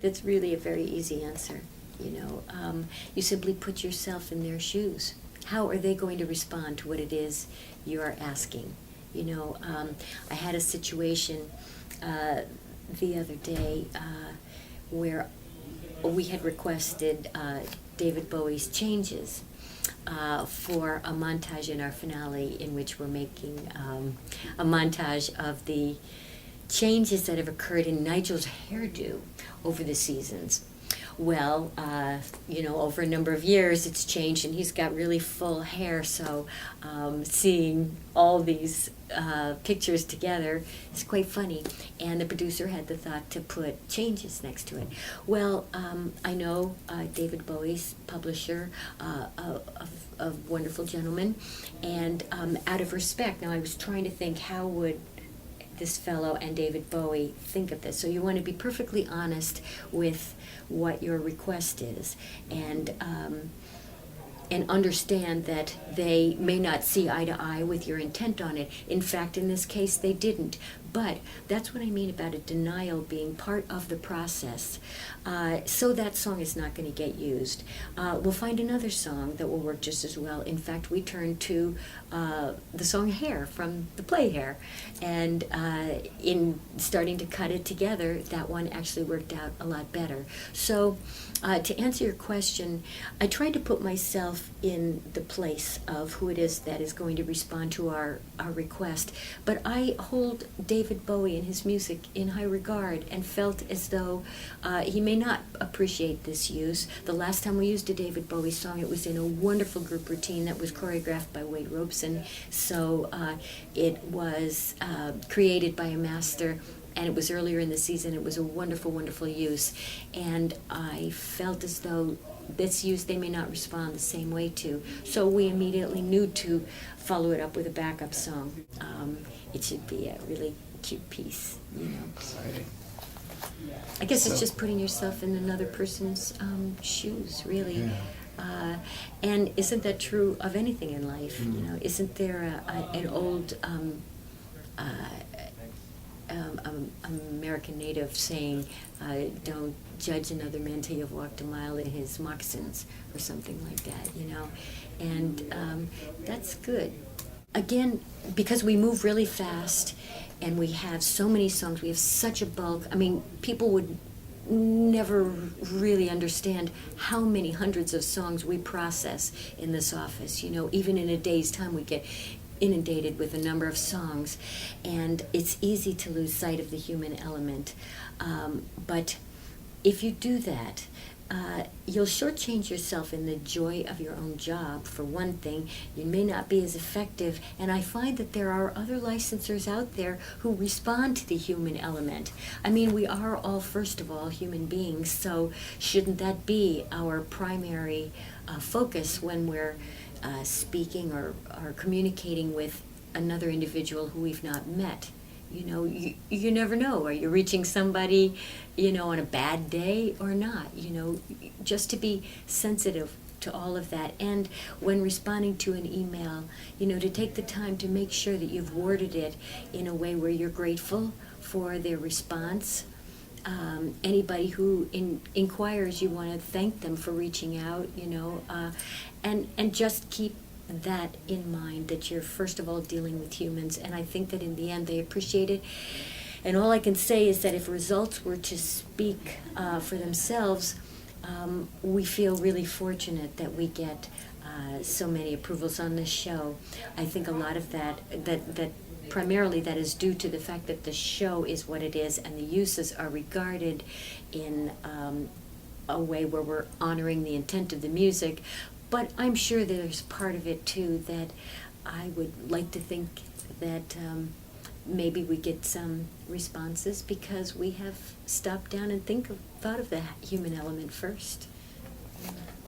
That's really a very easy answer. You simply put yourself in their shoes. How are they going to respond to what it is you're asking? I had a situation the other day where we had requested David Bowie's Changes for a montage in our finale, in which we're making a montage of the changes that have occurred in Nigel's hairdo over the seasons. Well, over a number of years it's changed and he's got really full hair, so seeing all these pictures together is quite funny. And the producer had the thought to put changes next to it. Well, I know David Bowie's publisher, a wonderful gentleman, and out of respect, now I was trying to think, how would this fellow and David Bowie think of this? So you want to be perfectly honest with what your request is, and understand that they may not see eye to eye with your intent on it. In fact, in this case, they didn't. But that's what I mean about a denial being part of the process. So that song is not going to get used. We'll find another song that will work just as well. In fact, we turned to the song Hair from the play Hair. And in starting to cut it together, that one actually worked out a lot better. So to answer your question, I tried to put myself in the place of who it is that is going to respond to our request. But I hold David Bowie and his music in high regard, and felt as though he may not appreciate this use. The last time we used a David Bowie song, it was in a wonderful group routine that was choreographed by Wade Robeson. So it was created by a master, and it was earlier in the season. It was a wonderful, wonderful use. And I felt as though this use they may not respond the same way to. So we immediately knew to follow it up with a backup song. It should be a really cute piece, Exciting. I guess it's just putting yourself in another person's shoes, really. Yeah. And isn't that true of anything in life? Isn't there an old American native saying, don't judge another man till you've walked a mile in his moccasins, or something like that, And that's good. Again, because we move really fast and we have so many songs, we have such a bulk. I mean, people would never really understand how many hundreds of songs we process in this office. Even in a day's time we get inundated with a number of songs, and it's easy to lose sight of the human element. But if you do that, you'll shortchange yourself in the joy of your own job, for one thing. You may not be as effective, and I find that there are other licensors out there who respond to the human element. I mean, we are all, first of all, human beings, so shouldn't that be our primary focus when we're speaking or communicating with another individual who we've not met? You never know. Are you reaching somebody, on a bad day or not? Just to be sensitive to all of that. And when responding to an email, to take the time to make sure that you've worded it in a way where you're grateful for their response. Anybody who inquires, you want to thank them for reaching out, and just keep that in mind, that you're first of all dealing with humans, and I think that in the end they appreciate it. And all I can say is that if results were to speak for themselves, we feel really fortunate that we get so many approvals on this show. I think a lot of that primarily that is due to the fact that the show is what it is, and the uses are regarded in a way where we're honoring the intent of the music. But I'm sure there's part of it too that I would like to think that maybe we get some responses because we have stopped down and thought of the human element first.